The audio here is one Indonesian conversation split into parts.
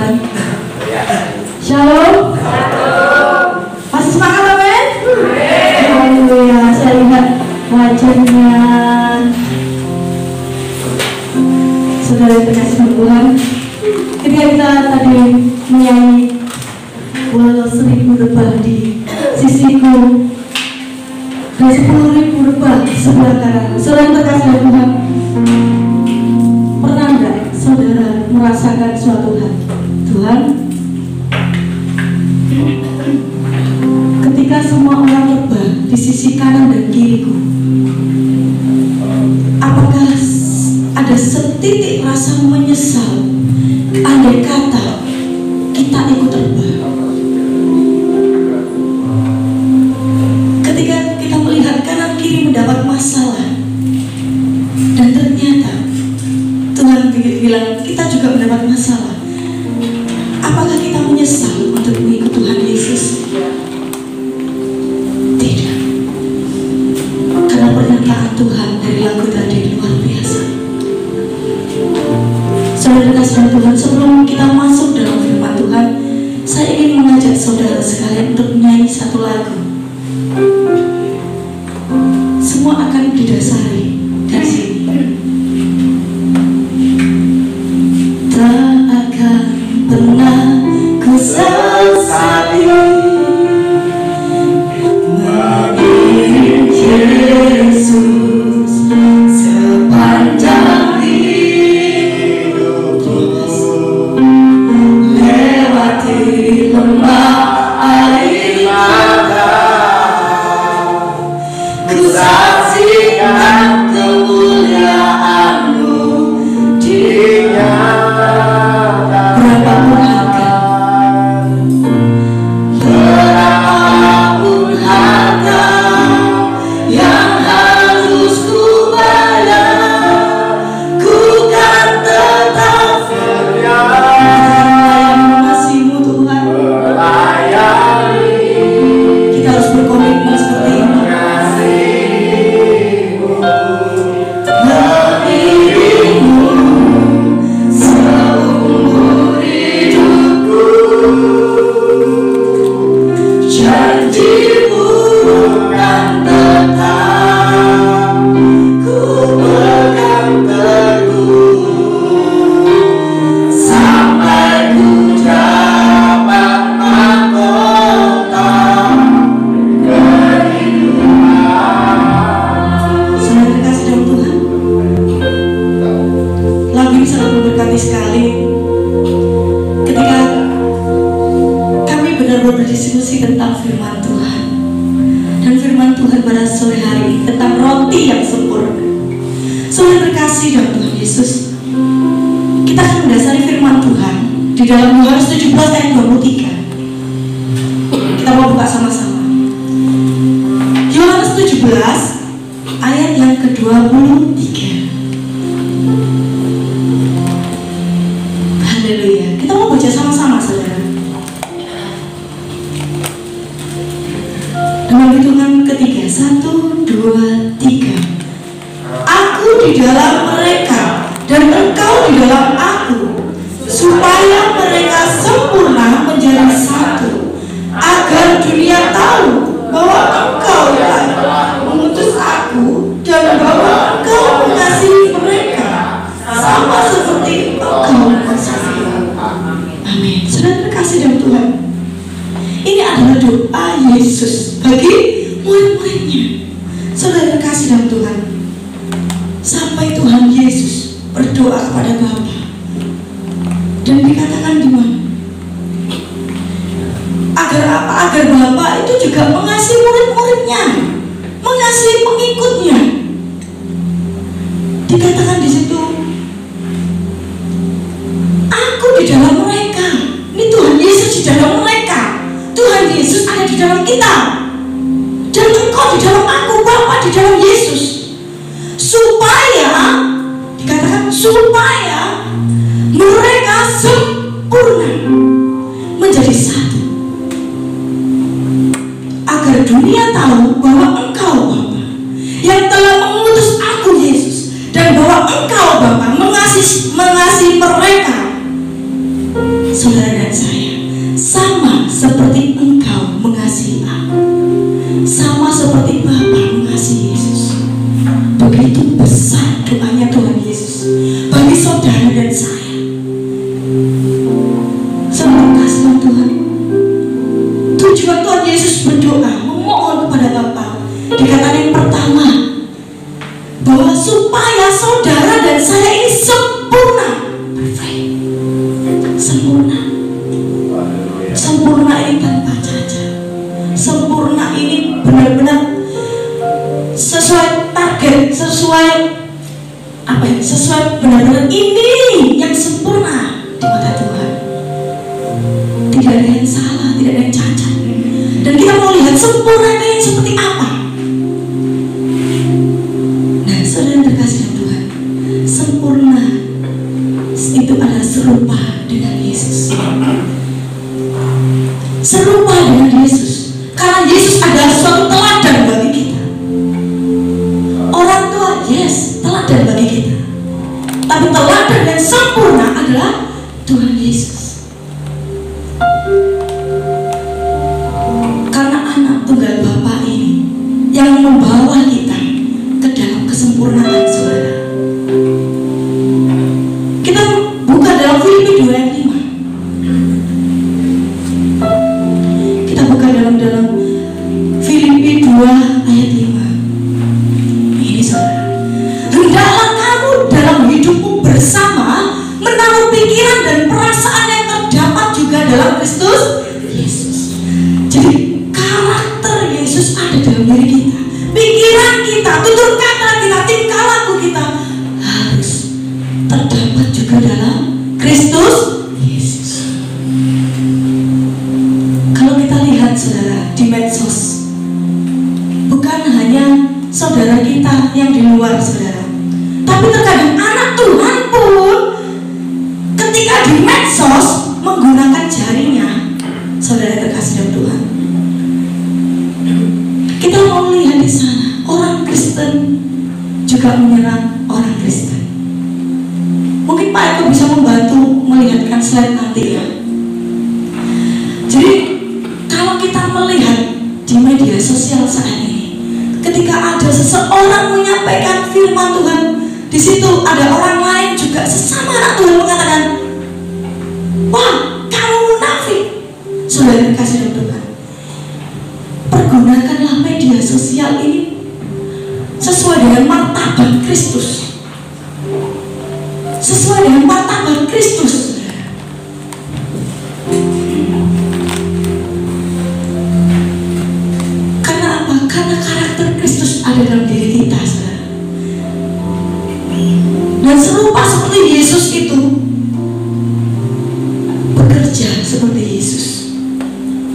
Tuhan? Shalom. Masih semangat amin? Haleluya. Saya lihat wajahnya saudara terkasih Tuhan. Ketika kita tadi menyanyi walau 1000 lebah di sisiku dan 10.000 lebah di sebelah kanan. Saudara terkasih Tuhan, pernah enggak saudara merasakan suatu hal? Tuhan, ketika semua orang lebah di sisi kanan dan kiriku, apakah ada setitik rasa menyesal andai kata kita ikut rebah? Ketika kita melihat kanan kiri mendapat masalah dan ternyata Tuhan bilang kita juga mendapat masalah, apakah kita menyesal untuk mengikut Tuhan Yesus? Tidak. Karena pernyataan Tuhan dari lagu tadi luar biasa. Saudara kasih Tuhan, sebelum kita masuk dalam firman Tuhan, saya ingin mengajak saudara sekalian untuk menyanyi satu lagu. Semua akan didasari dari sini. Tak akan pernah ku sesali mengiring Yesus sepanjang hidupku, lewati lembah air mata, ku saksikan kemuliaan-Mu dinyatakan. Berapapun harga yang harus ku bayar, ku kan tetap setia mengasihi-Mu Tuhan. Kita harus berkomitmen seperti ini. Mengiring-Mu seumur hidupku, janji-Mu kan tetap ku pegang teguh, sampai ku dapat mahkota kehidupan. Saudara kasih dalam Tuhan, lagu ini sangat memberkati sekali ketika kami benar-benar berdiskusi tentang firman Tuhan. Dan firman Tuhan pada sore hari ini tentang roti yang sempurna. Saudara terkasih dalam Tuhan Yesus, kita akan mendasari firman Tuhan di dalam Yohanes 17 ayat 23. Kita mau buka sama-sama Yohanes 17 ayat yang ke-23. Haleluya. Kita mau baca sama-sama saudara. Dengan hitungan ketiga, 1, 2, 3. Aku di dalam mereka dan engkau di dalam aku, supaya mereka sempurna menjadi satu, agar dunia tahu bahwa engkau telah mengutus aku dan bahwa engkau mengasihi mereka sama seperti engkau mengasihi aku. Amin. Saudara terkasih dalam Tuhan, ini adalah doa Yesus bagi murid-muridnya. Saudara terkasih dalam Tuhan, sampai Tuhan Yesus berdoa kepada Bapa dan dikatakan di mana? Agar apa? Agar Bapa itu juga mengasihi murid-muridnya, mengasihi pengikutnya. Dikatakan di situ, aku di dalam mereka. Ini Tuhan Yesus di dalam mereka. Tuhan Yesus ada di dalam kita, dan engkau di dalam aku, Bapa di dalam Yesus. Supaya dikatakan supaya mereka sempurna menjadi satu, agar dunia tahu bahwa engkau Bapa yang telah mengutus aku Yesus, dan bahwa engkau Bapa mengasihi mereka saudara dan saya, sama seperti engkau mengasihi aku, sama seperti Bapa mengasihi Yesus. Begitu besar doanya Tuhan Yesus bagi saudara dan saya. Saudara kasih Tuhan, tujuan Tuhan Yesus berdoa, memohon kepada Bapa, dikatakan yang pertama, bahwa supaya saudara dan saya ini sempurna, perfect, sempurna. Sempurna ini tanpa cacat, sempurna ini benar-benar sesuai target, sesuai apa ya, sesuai benar-benar ini yang sempurna di mata Tuhan. Tidak ada yang salah, tidak ada yang cacat. Dan kita mau lihat sempurna ini seperti apa. Nah, saudara yang terkasih dalam Tuhan, sempurna itu adalah serupa dengan Yesus. Serupa dengan Yesus, karena Yesus adalah suatu teladan bagi kita. Orang tua, yes, teladan bagi kita. Tapi teladan yang sempurna adalah Tuhan Yesus. Karena anak tunggal Bapa ini yang membawa kita ke dalam kesempurnaan, saudara. Kita buka dalam Filipi 2 ayat 5. Kita buka dalam Filipi 2 ayat 5. Ini saudara, hendaklah kamu dalam hidupmu bersama menaruh pikiran dan perasaan yang terdapat juga dalam Kristus Yesus. Jadi karakter Yesus ada dalam diri kita. Pikiran kita, tutur kata kita, tingkah laku kita harus terdapat juga dalam Kristus Yesus. Kalau kita lihat saudara di medsos, bukan hanya saudara kita yang di luar saudara, tapi terkadang anak Tuhan pun ketika di medsos menggunakan jarinya. Saudara terkasih dalam Tuhan, kita mau lihat di sana orang Kristen juga menyerang orang Kristen. Mungkin Pak Eko bisa membantu melihatkan slide nanti ya. Jadi kalau kita melihat di media sosial saat ini, ketika ada seseorang menyampaikan firman Tuhan, di situ ada orang lain juga sesama anak Tuhan mengatakan, wah, kamu munafik. Saudara kasih dalam Tuhan, pergunakanlah media sosial ini sesuai dengan martabat Kristus, sesuai dengan martabat Kristus. Karena apa? Karena karakter Kristus ada dalam diri kita, saudara. Dan serupa seperti Yesus itu, bekerja seperti Yesus.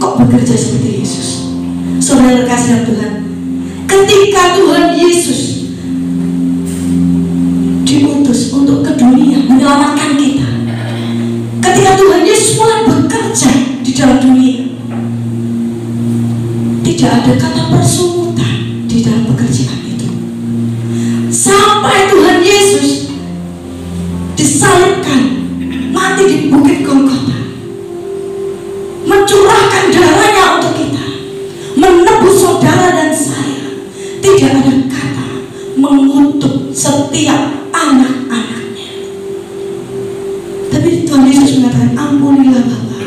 Kok bekerja seperti Yesus? Saudara terkasih dalam Tuhan, ketika Tuhan Yesus diutus untuk ke dunia menyelamatkan kita, ketika Tuhan Yesus mulai bekerja di dalam dunia, tidak ada kata persungutan di dalam pekerjaan itu. Sampai Tuhan Yesus disalibkan, mati di bukit Golgota, mencurahkan darahnya untuk kita, menebus saudara dan saya. Tidak ada kata mengutuk setiap anak-anaknya. Tapi Tuhan Yesus mengatakan, ampunilah Bapa,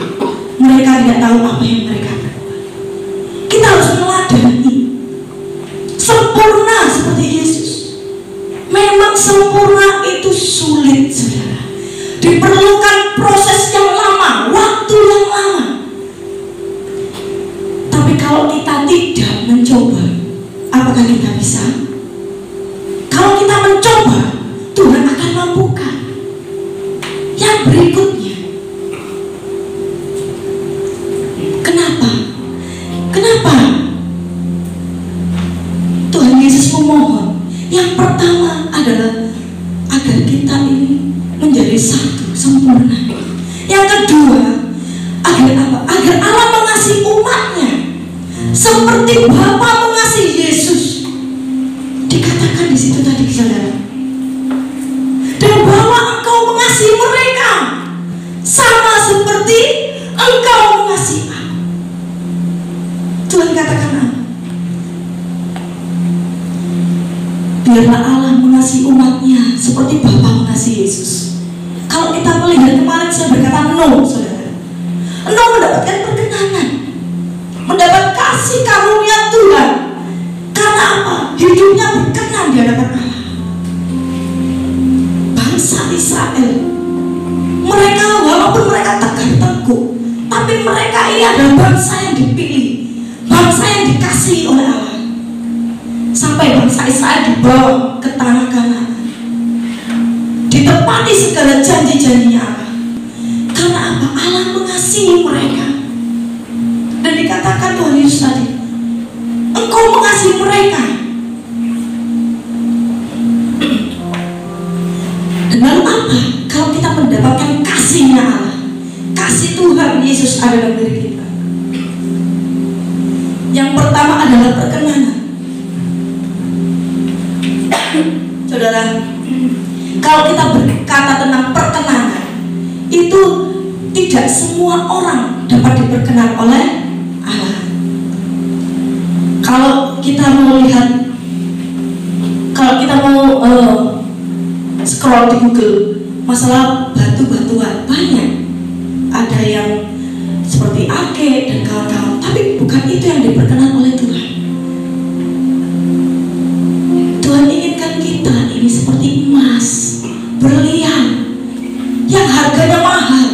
mereka tidak tahu apa yang mereka berbuat. Kita harus meladani sempurna seperti Yesus. Memang sempurna itu sulit, saudara. Diperlukan proses yang lama, waktu yang lama. Tapi kalau kita tidak mencoba, apakah kita bisa? Kalau kita mencoba, Tuhan akan mampukan. Yang berikutnya, kenapa? Kenapa Tuhan Yesus memohon? Yang pertama adalah agar kita ini menjadi satu, sempurna. Yang kedua, agar apa? Agar Allah mengasihi umatnya seperti Bapa mengasihi Yesus. Dikatakan di situ tadi, saudara, dan bahwa engkau mengasihi mereka sama seperti Engkau mengasihi aku. Tuhan katakan apa? Biarlah Allah mengasihi umatnya seperti Bapa mengasihi Yesus. Kalau kita melihat kemarin saya berkata no, saudara. No mendapatkan perkenanan, mendapat kasih karunia Tuhan. Karena apa? Hidupnya berkenan di hadapan Allah. Bangsa Israel, mereka walaupun mereka tegar tengkuk, tapi mereka ini adalah bangsa yang dipilih, bangsa yang dikasihi oleh Allah. Sampai bangsa Israel dibawa ke tanah Kanaan, ditepati segala janji-janjinya Allah. Karena apa? Allah mengasihi mereka. Dan dikatakan Tuhan Yesus tadi, Engkau mengasihi mereka. Dan lalu apa? Kalau kita mendapatkan kasihnya Allah, kasih Tuhan Yesus ada dalam diri kita. Yang pertama adalah perkenanan. Saudara, kalau kita berkata tentang perkenanan, itu tidak semua orang dapat diperkenan oleh Allah. Kalau kita mau lihat, kalau kita mau scroll di Google masalah batu-batuan, banyak. Ada yang seperti age dan kawan-kawan, tapi bukan itu yang diperkenan oleh Tuhan. Tuhan inginkan kita ini seperti emas, berlian, yang harganya mahal.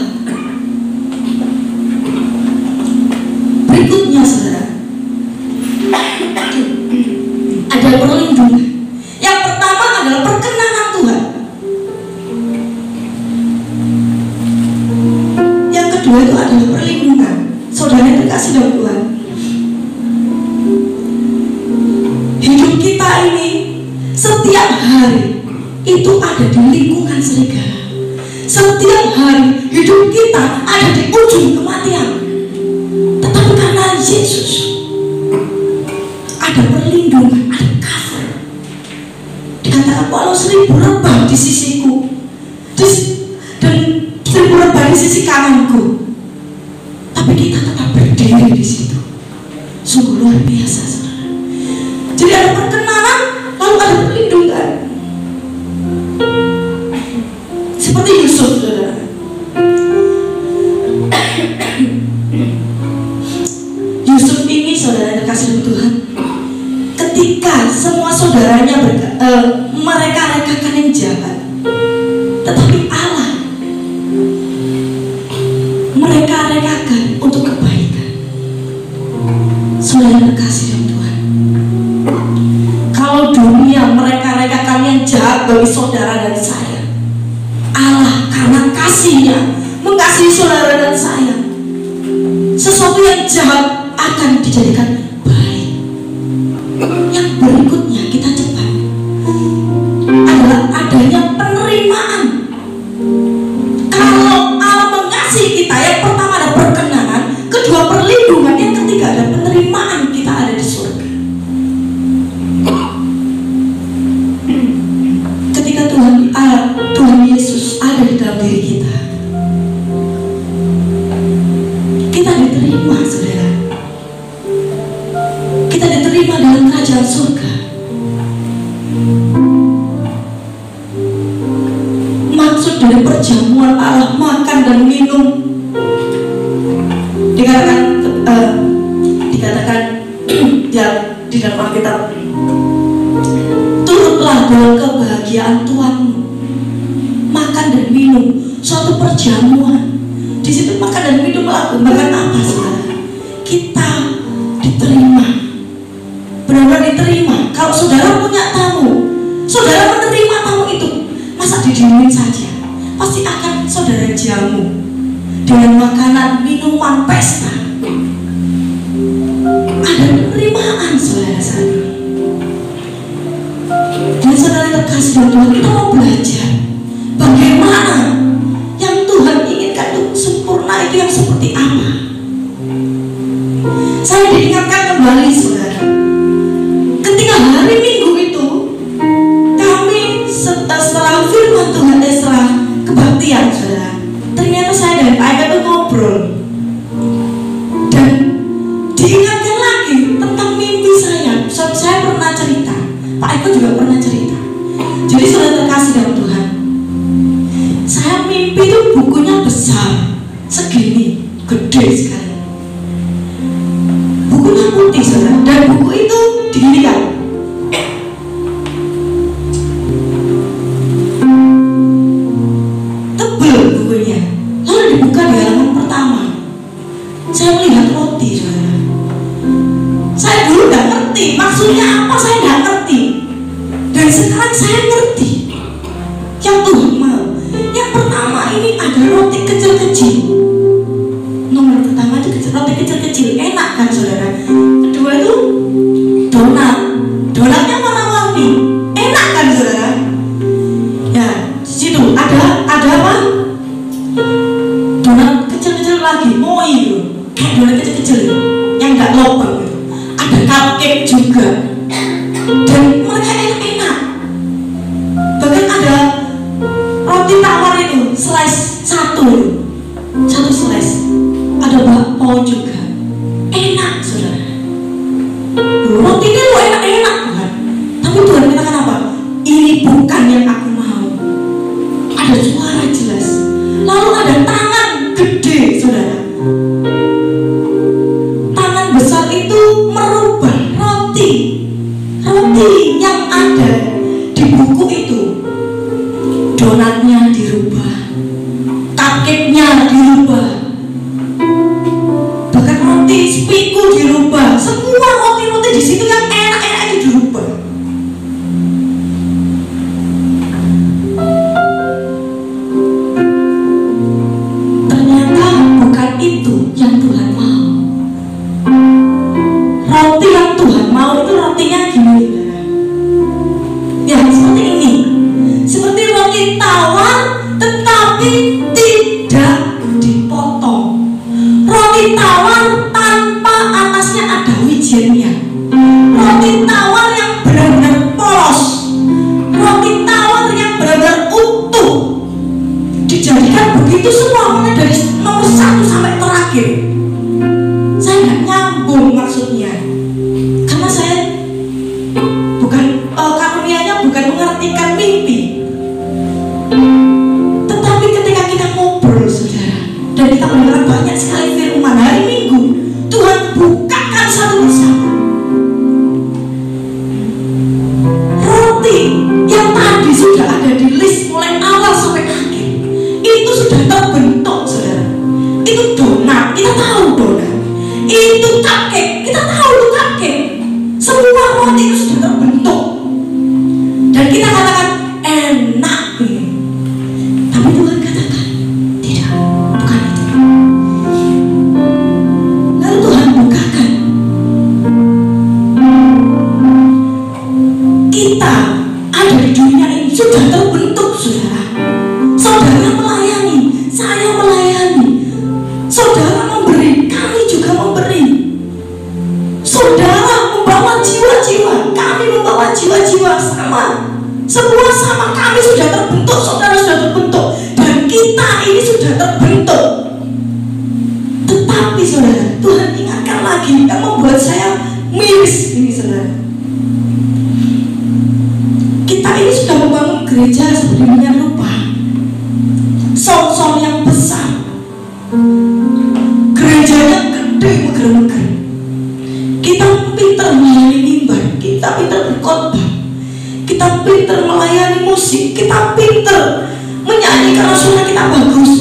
Berikutnya saudara, ada perlindungan. Yang pertama adalah perkenanan Tuhan. Yang kedua itu adalah perlindungan. Saudara yang dikasih dalam Tuhan, hidup kita ini setiap hari itu ada di lingkungan serigala. Setiap hari hidup kita ada di ujung kematian. Tetapi karena Yesus ada perlindungan, ada cover. Dikatakan walau 1000 lebah di sisiku dan 1000 lebah di sisi kananku, tapi kita tetap berdiri di situ. Sungguh luar biasa, saudara. Jadi ada perkenanan, lalu ada perlindungan. Seperti Yusuf, saudara. Yusuf ini saudara yang dikasih Tuhan, ketika semua saudaranya mereka rekakan yang jahat, tetapi Allah mereka rekakan untuk kebaikan. Saudara yang dikasih Tuhan, kalau dunia mereka rekakan yang jahat bagi saudara dan saya, Allah karena kasihnya mengasihi saudara dan saya, sesuatu yang jahat akan dijadikan baik. Yang berikutnya kita cepat adalah adanya penerimaan. Kalau Allah mengasihi kita, yang pertama ada perkenanan, kedua perlindungan, yang ketiga ada penerimaan. Kita ada di surga. Ketika Tuhan Yesus ada di dalam diri kita, kita diterima, saudara. Kita diterima dalam kerajaan surga. Maksud dari perjamuan Allah, makan dan minum, dikatakan di dalam Alkitab, turutlah dalam kebahagiaan Tuhanmu. Makan dan minum, suatu perjamuan. Di situ makan dan minum bahkan apa, saudara? Kita diterima, benar-benar diterima. Kalau saudara punya tamu, saudara menerima tamu itu, masa didiemin saja? Pasti akan saudara jamu dengan makanan, minuman, pesta. Ada penerimaan, saudara-saudari. Dan saudara terkasih dalam Tuhan, kita mau belajar bagaimana yang Tuhan inginkan untuk sempurna itu yang seperti apa. Saya diingatkan kembali, saudara, ketika hari Minggu itu kami setelah firman Tuhan, setelah kebaktian, saudara, ternyata saya saya juga pernah cerita. Jadi saudara terkasih dalam Tuhan, saya mimpi itu bukunya besar, segini, gede sekali. Bukunya putih saudara, dan buku itu diginikan. Tebel bukunya. Lalu dibuka di halaman pertama. Saya melihat roti saudara. Saya dulu nggak ngerti maksudnya apa, saya nggak ngerti. Dan sekarang saya ngerti yang Tuhan mau. Yang pertama ini ada roti kecil-kecil. Nomor pertama itu roti kecil-kecil, enak kan saudara. Kedua itu donat, donatnya warna-warni, enak kan saudara. Ya, di situ ada apa? Donat kecil-kecil lagi, moi itu, kayak donat kecil-kecil yang nggak lubang. Ada cupcake juga, dan mereka enak-enak. Bahkan ada roti tawar itu, slice satu slice. Ada bakpao juga, enak saudara. Roti ini lo enak-enak Tuhan. Tapi Tuhan katakan apa? Ini bukan yang aku mau. Ada suara jelas. Lalu ada tangan gede saudara. Tangan besar itu merubah roti yang ada di buku itu. Donatnya dirubah, cupcake-nya dirubah, bahkan roti spiku dirubah. Semua roti-roti di situ yang enak-enak itu dirubah. Ternyata bukan itu yang Tuhan mau. Roti yang Tuhan mau itu rotinya gini, ya seperti ini, seperti roti tawar tetapi tidak dipotong. Roti tawar tanpa atasnya ada wijennya. Roti tawar yang benar-benar polos. Roti tawar yang benar-benar utuh. Dijadikan begitu semua, mulai dari nomor 1 sampai terakhir. Saya nggak nyambung maksudnya, karena saya bukan karunianya bukan mengartikan mimpi. Tetapi ketika kita ngobrol saudara, dan kita mendengar banyak sekali firman hari Minggu, Tuhan bukakan satu persatu. Roti yang tadi sudah ada di list mulai awal sampai akhir, itu sudah terbentuk saudara. Itu donat, kita tahu donat. Itu cupcake, kita tahu itu cupcake. Semua roti itu sudah terbentuk. Dan kita katakan enak ini. Tapi Tuhan katakan tidak, bukan itu. Lalu Tuhan bukakan. Kita ada di dunia ini sudah terbentuk saudara. Saudara melayani, saya melayani. Saudara memberi, kami juga memberi. Saudara membawa jiwa-jiwa, kami membawa jiwa-jiwa sama. Semua sama, kami sudah terbentuk, saudara sudah terbentuk, dan kita ini sudah terbentuk. Tetapi saudara, Tuhan ingatkan lagi yang membuat saya miris ini saudara. Kita ini sudah membangun gereja sedemikian rupa, som-som yang besar, gerejanya gede meger-meger. Kita pintar melayani mimbar, kita pintar berkhotbah, kita pintar melayani musik, kita pintar menyanyi karena suara kita bagus,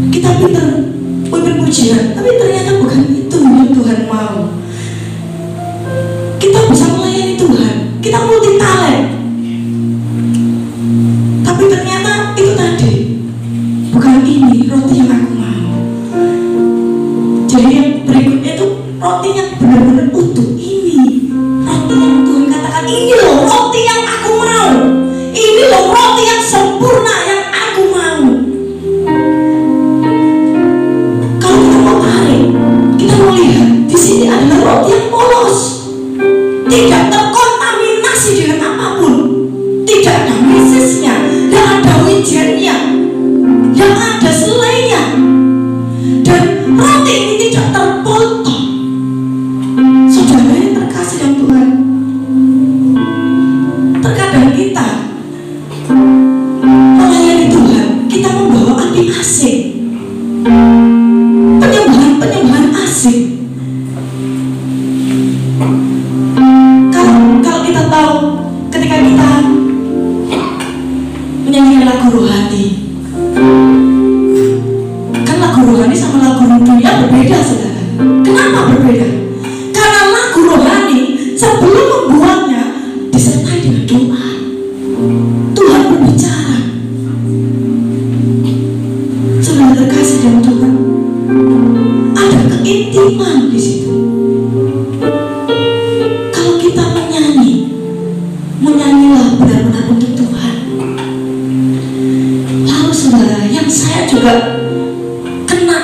kita pintar memimpin pujian. Tapi ternyata bukan itu yang Tuhan mau. Kita bisa melayani Tuhan, kita multi talent, tapi ternyata itu tadi bukan ini roti yang aku mau. Jadi yang berikutnya itu roti yang benar-benar utuh. Ini roti yang Tuhan katakan, ini loh roti yang aku mau. Ini loh roti yang sempurna yang aku mau. Kalau kita mau tarik, kita mau lihat di sini adalah roti yang polos, tidak terkontaminasi dengan apapun, tidak ada misisnya, tidak ada wijennya, yang ada selainya, dan roti ini tidak terpotong. penyembahan asik. Kalau kita tahu ketika kita menyanyikan lagu rohani, kan lagu rohani sama lagu dunia berbeda, saudara. Kenapa berbeda? Karena lagu rohani sebelum membuatnya disertai dengan doa. Tuhan berbicara. Saudara terkasih dalam Tuhan, ada keintiman di situ. Kalau kita menyanyilah benar-benar untuk Tuhan. Lalu saudara, yang saya juga kena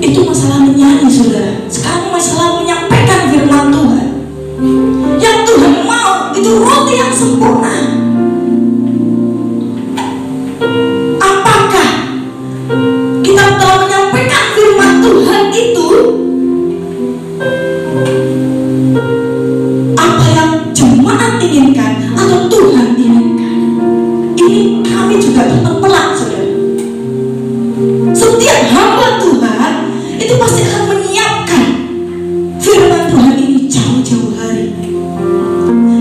itu masalah menyanyi, saudara. Sekarang masalah menyampaikan firman Tuhan. Yang Tuhan mau itu roti yang sempurna. Apakah kita telah menyampaikan firman Tuhan itu apa yang jemaat inginkan atau Tuhan inginkan? Ini kami juga tertempelak, saudara. Setiap hamba Tuhan itu pasti akan menyiapkan firman Tuhan ini jauh-jauh hari.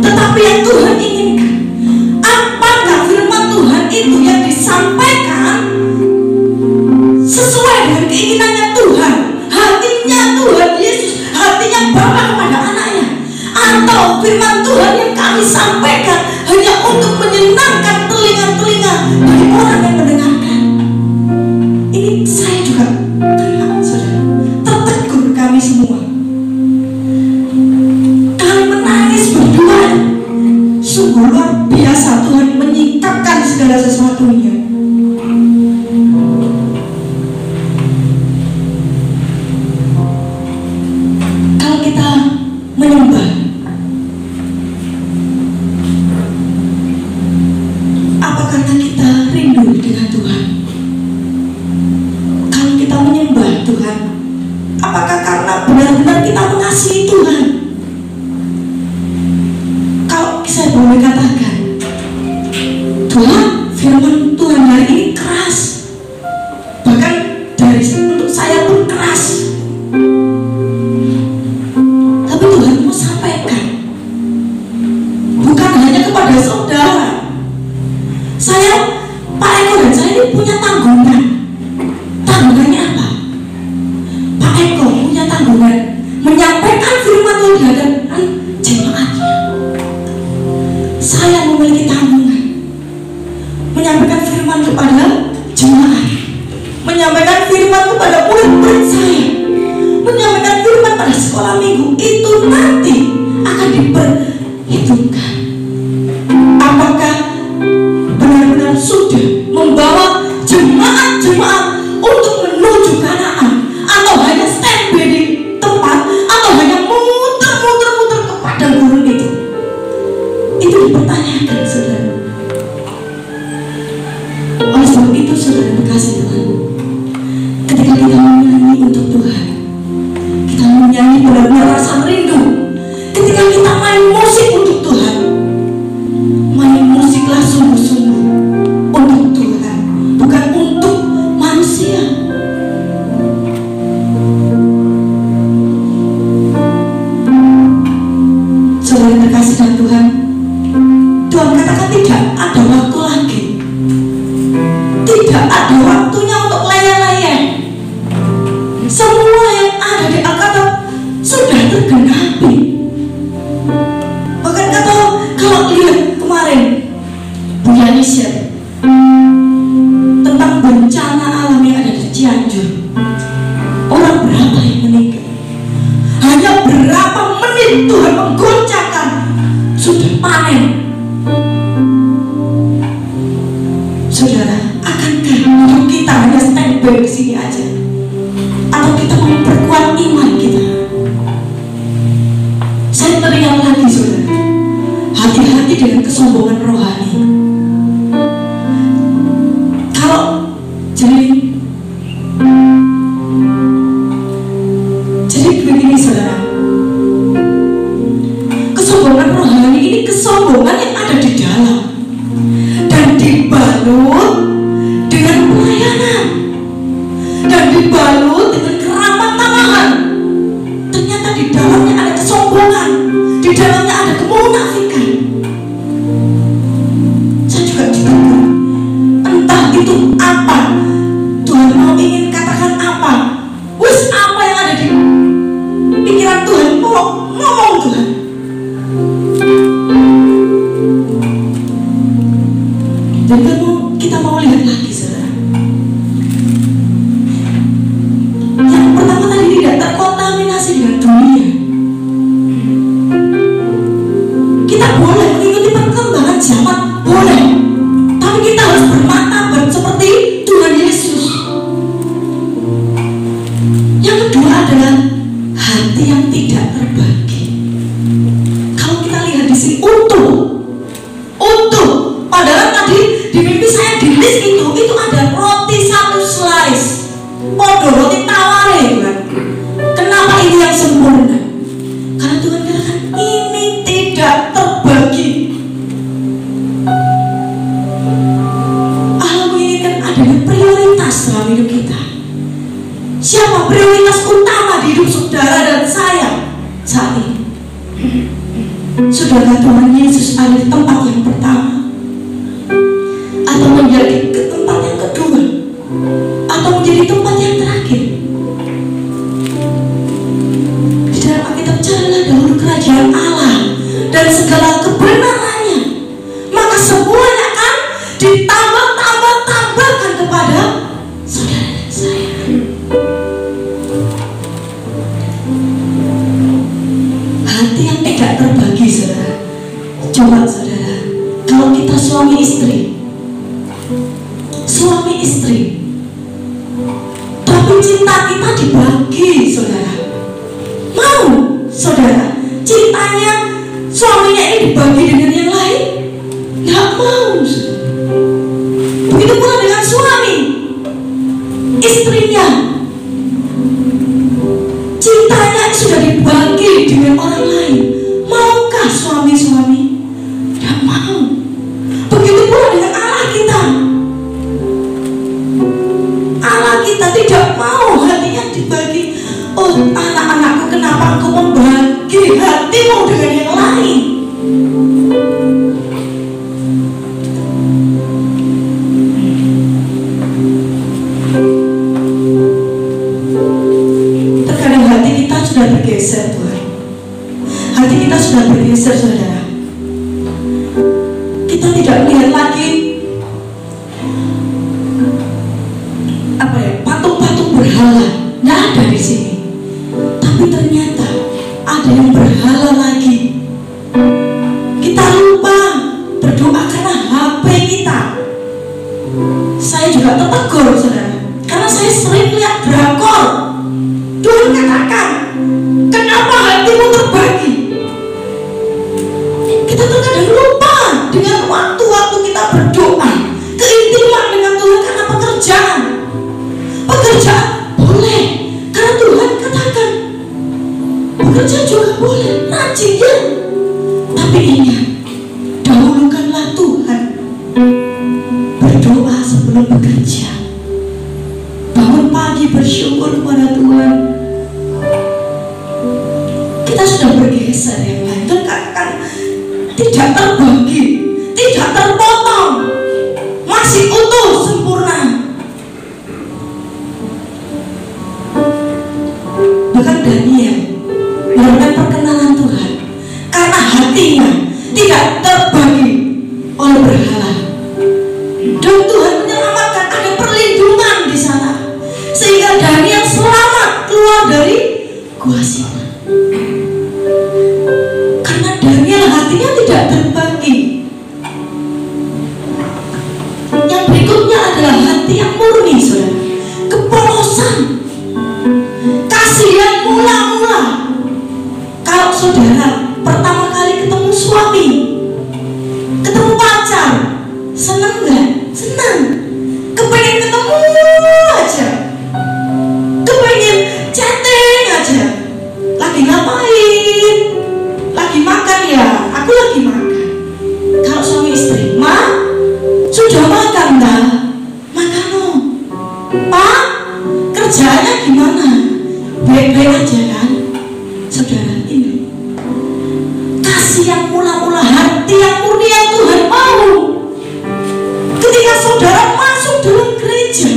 Tetapi yang Tuhan inginkan, apakah firman Tuhan itu yang disampaikan sesuai dengan keinginannya Tuhan, hatinya Tuhan Yesus, hatinya Bapa kepada anaknya, atau firman Tuhan yang kami sampaikan hanya untuk menyenangkan telinga-telinga dari orang yang mendengarkan? Ini saya juga kena, saudara, tertegur kami semua. Kami menangis berdua. Sungguh luar biasa Tuhan menyingkapkan segala sesuatunya. Kalau kita menyembah, apa karena kita rindu dengan Tuhan? Kalau kita menyembah Tuhan, apakah karena benar-benar kita mengasihi Tuhan? Kalau saya boleh katakan, Tuhan, firman Tuhan hari ini keras, bahkan dari untuk saya pun keras. Tapi Tuhan mau sampaikan bukan hanya kepada saudara. Pak Eko dan saya ini punya tanggungan. Tanggungannya apa? Pak Eko punya tanggungan menyampaikan firman Tuhan di hadapan jemaatnya. Saya memiliki tanggungan menyampaikan firman kepada jemaat, menyampaikan firman kepada murid-murid saya, menyampaikan firman pada sekolah minggu. Itu nanti akan diperhitungkan. Apakah benar-benar sudah membawa jemaat-jemaat untuk menuju Kanaan, atau hanya standby di tempat, atau hanya muter-muter ke padang gurun itu? Itu dipertanyakan, saudara. Oleh sebab itu, saudara terkasih Tuhan, ketika kita menyanyi untuk Tuhan, kita menyanyi benar-benar rasa rindu. Ketika kita main musik untuk Tuhan, main musiklah sungguh-sungguh untuk Tuhan, bukan untuk manusia. Saudara terkasih dalam Tuhan, Tuhan katakan tidak ada waktu lagi, tidak ada waktunya untuk layan-layan. Semua yang ada di Alkitab sudah tergenapi. Bahkan kalau lihat kemarin Bu Yanisha tentang bencana alam yang ada di Cianjur, orang berapa yang meninggal? Hanya berapa menit Tuhan menggoncangkan, sudah panen. Saudara, akankah hidup kita hanya standby di sini aja, atau kita memperkuat iman kita? Saya teringat lagi, saudara, hati-hati dengan kesombongan rohani. Kalau jadi begini, saudara, kesombongan rohani ini kesombongan yang ada di dalam dan dibalut dengan pelayanan. terbagi. Kalau kita lihat di sini utuh, padahal tadi di mimpi saya di list itu ada roti 1 slice, podo roti tawar kan. Kenapa ini yang sempurna? Karena Tuhan katakan ini tidak terbagi. Allah menginginkan adanya prioritas dalam hidup kita. Siapa prioritas utama di hidup saudara dan saya saat ini? Saudara, Tuhan Yesus ada di tempat yang pertama, atau menjadi ke tempat yang kedua, atau menjadi tempat yang terakhir? Di dalam Alkitab, carilah dahulu kerajaan Allah dan segala kebenarannya, maka semuanya akan ditambahkan kepada saudara dan saya. Hati yang tidak terbagi, saudara. Coba saudara, kalau kita suami istri, tapi cinta kita dibagi, saudara. Mau saudara cintanya suaminya ini dibagi dengan yang lain? Nggak mau, saudara. Begitu pula dengan suami, istrinya, cintanya sudah dibagi dengan orang lain. Maukah suami-suami? Tidak mau. Begitu pula dengan Allah kita. Allah kita tidak mau hatinya dibagi. Oh anak-anakku, kenapa engkau membagi hatimu dengan yang lain? Terkadang hati kita sudah bergeser, Tuhan. Hati kita sudah bergeser, saudara. Kita tidak melihat lagi patung-patung berhala. Nggak ada di sini. Tapi ternyata ada yang berhala lagi. Kita lupa berdoa karena HP kita. Saya juga tertegur, saudara, karena saya sering lihat drakor. Tuhan katakan, kenapa hatimu terbagi? Kita terkadang lupa dengan waktu-waktu kita berdoa, keintiman dengan Tuhan karena pekerjaan. Pekerjaan boleh, karena Tuhan katakan bekerja juga boleh, rajin ya. Tapi ingat, dahulukanlah Tuhan. Berdoa sebelum bekerja. Bangun pagi bersyukur kepada Tuhan. Kita sudah bergeser yang lain. Tuhan katakan tidak terbagi, tidak terpotong, masih utuh, sempurna. Bahkan Daniel melakukan perkenanan Tuhan karena hatinya tidak terbagi oleh berhala. Dan Tuhan menyelamatkan, ada perlindungan di sana, sehingga Daniel selamat keluar dari gua Sina. Karena Daniel hatinya tidak terbagi. Yang berikutnya adalah hati yang murni, saudara. Kepolosan, kasih yang mula-mula. Kalau saudara pertama kali ketemu suami, ketemu pacar, senang nggak? Senang. Kepengen ketemu aja, kepengen chatting aja. Lagi ngapain? Lagi makan ya? Aku lagi makan. Kalau suami istri, Ma, sudah makan dah? Makan no. Pak, kerjanya gimana? Baik-baik aja kan? Saudara, ini kasih yang mula-mula, hati yang murni yang Tuhan mau. Ketika saudara masuk dalam gereja,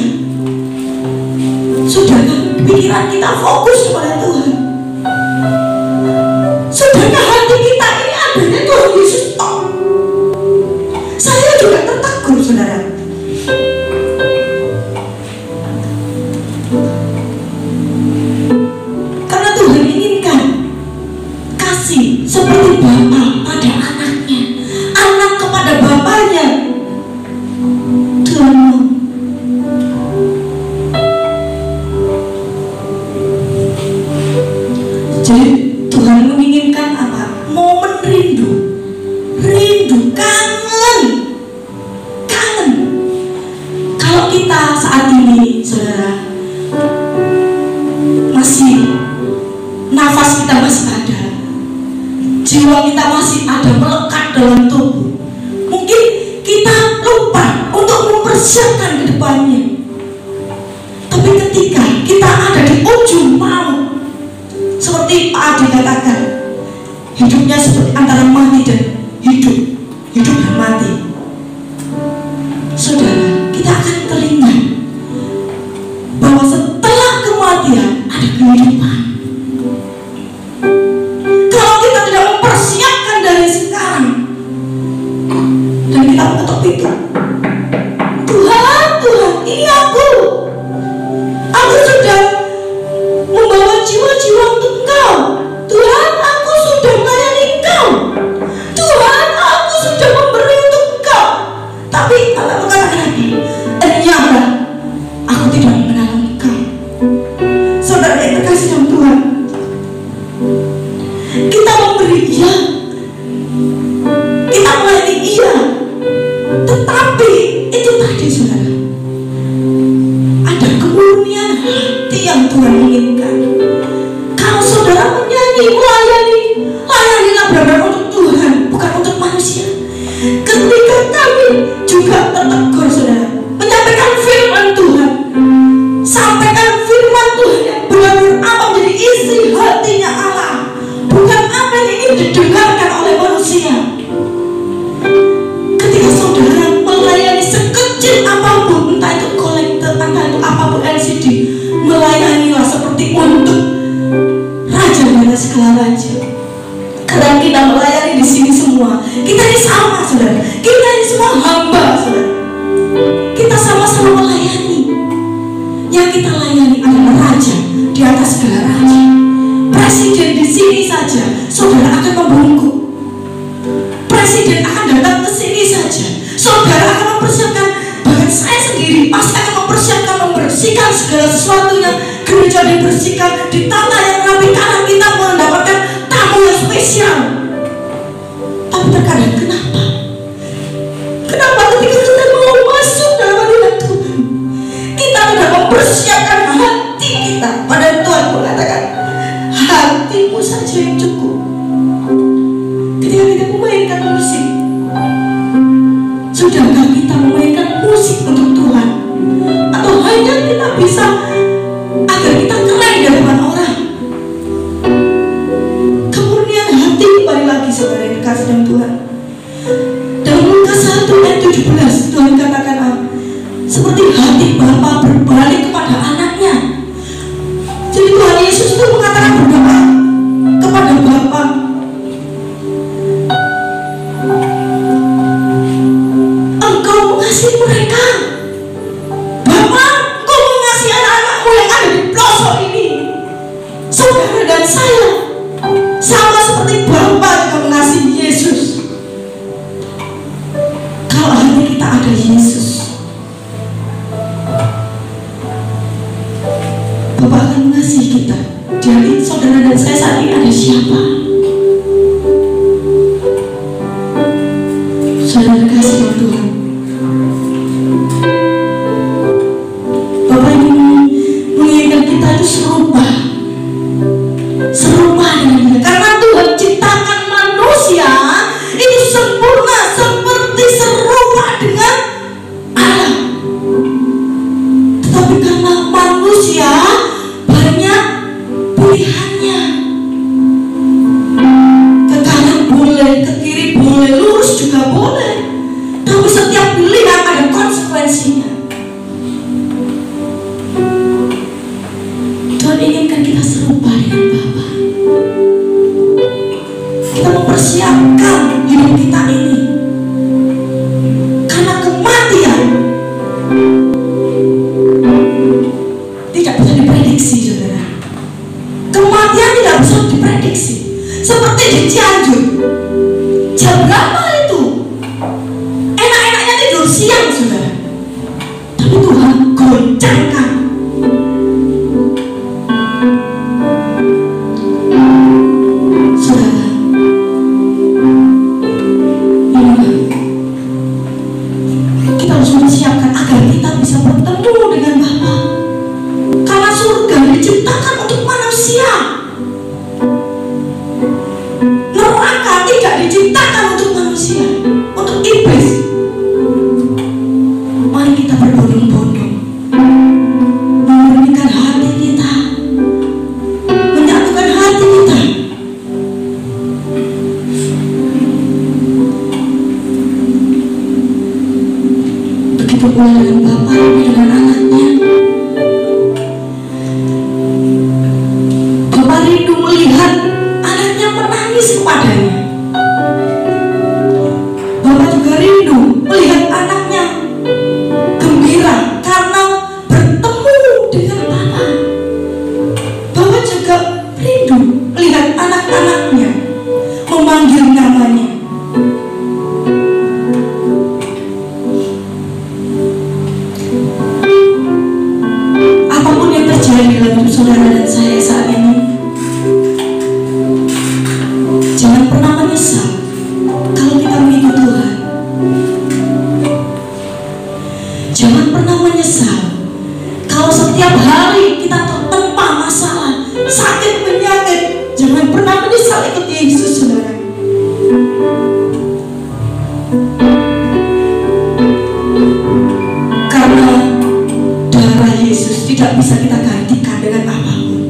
saudara, pikiran kita fokus kepada Tuhan. Saudara, hati kita ini adanya Tuhan Yesus. Saya juga tertegun, saudara. Karena Tuhan inginkan kasih seperti Bapa pada anaknya, anak kepada bapaknya. Tuhan mau. Jadi Tuhan ketika kita ada di ujung maut, seperti Pak Adi katakan, hidupnya seperti antara mati dan hidup, hidup dan mati. Saudara, kita akan teringat bahwa setelah kematian ada kehidupan. Kalau kita tidak mempersiapkan dari sekarang dan kita mengetuk pintu, Tuhan, Tuhan, ini aku sudah membawa jiwa-jiwa untuk Engkau. Tuhan, aku sudah melayani Engkau. Tuhan, aku sudah memberi untuk Engkau. Tapi Allah berkata lagi, ternyata aku tidak mengenal Engkau. Saudara yang terkasih dalam Tuhan, kita memberi iya, kita melayani iya, tetapi itu tadi saudara, ada kemurnian hati yang Tuhan inginkan. Kalau saudara menyanyi, melayani, layanilah benar-benar untuk Tuhan, bukan untuk manusia. Ketika kami juga tertegur saudara, menyampaikan firman Tuhan, sampaikan firman Tuhan yang benar-benar apa menjadi isi hatinya Allah, bukan apa yang ingin didengarkan oleh manusia. Ketika saudara melayani sekecil apapun, entah itu kolektor, entah itu apapun LCD, melayanilah seperti untuk Raja dari segala raja. Karena kita melayani di sini semua, kita ini sama saudara, kita ini semua hamba saudara, kita sama-sama melayani. Yang kita layani adalah Raja di atas segala raja. Presiden di sini saja saudara akan membungkuk. Presiden akan datang ke sini saja, saudara akan mempersiapkan. Bahkan saya sendiri pasti akan mempersiapkan, membersihkan segala sesuatu yang gereja dibersihkan, ditata yang rapi, karena kita mendapatkan tamu yang spesial. Tapi terkadang kenapa ketika kita mau masuk dalam hadirat Tuhan, kita tidak mempersiapkan hati kita. Padahal Tuhan mengatakan hatimu saja yang cukup. Ketika kita memainkan musik, sudahkah kita memainkan musik untuk Tuhan? Atau hanya kita bisa agar kita keren di depan orang? Kemurnian hati kembali lagi saudara yang dikasih dalam Tuhan. Dalam Lukas 1 ayat 17 Tuhan katakan seperti hati Bapa berbalik kepada anaknya. Jadi Tuhan Yesus itu mengatakan berdoa kepada Bapa, Engkau mengasihi mereka. Bapa, Engkau mengasihi anak-anakmu yang ada di pelosok ini. Saudara dan saya sama seperti Bapa juga mengasihi Yesus. Kalau hati kita ada Yesus, Bapak akan mengasihi kita. Jadi saudara dan saya saat ini ada siapa? Saudara kasih dalam Tuhan, Bapak ingin menginginkan kita itu serupa dengan Dia. Karena Tuhan ciptakan manusia itu sempurna, seperti serupa dengan Allah. Tetapi karena manusia banyak pilihannya, ke kanan boleh, ke kiri boleh, lurus juga boleh. Tapi setiap pilihan ada konsekuensinya. Tuhan inginkan kita serupa dengan Bapa. Kita mempersiapkan hidup kita ini, karena kematian tidak bisa diprediksi saudara. Kematian tidak bisa diprediksi. Seperti di Cianjur, jam berapa itu? Enak-enaknya tidur siang saudara, tapi Tuhan goncangkan. Saudara, kita harus mempersiapkan agar kita bisa bertemu dengan Bapa. Karena surga diciptakan untuk manusia, neraka tidak diciptakan untuk manusia, untuk iblis. Mari kita berbondong-bondong bisa kita gantikan dengan apapun.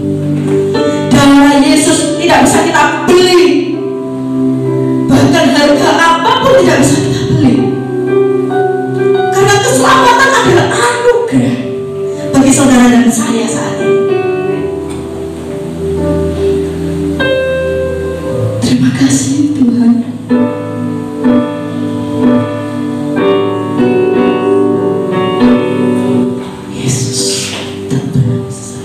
Darah Yesus tidak bisa kita beli, bahkan harga apapun tidak bisa kita beli, karena keselamatan adalah anugerah bagi saudara dan saya saat ini. Terima kasih Tuhan. Yesus tak pernah bisa.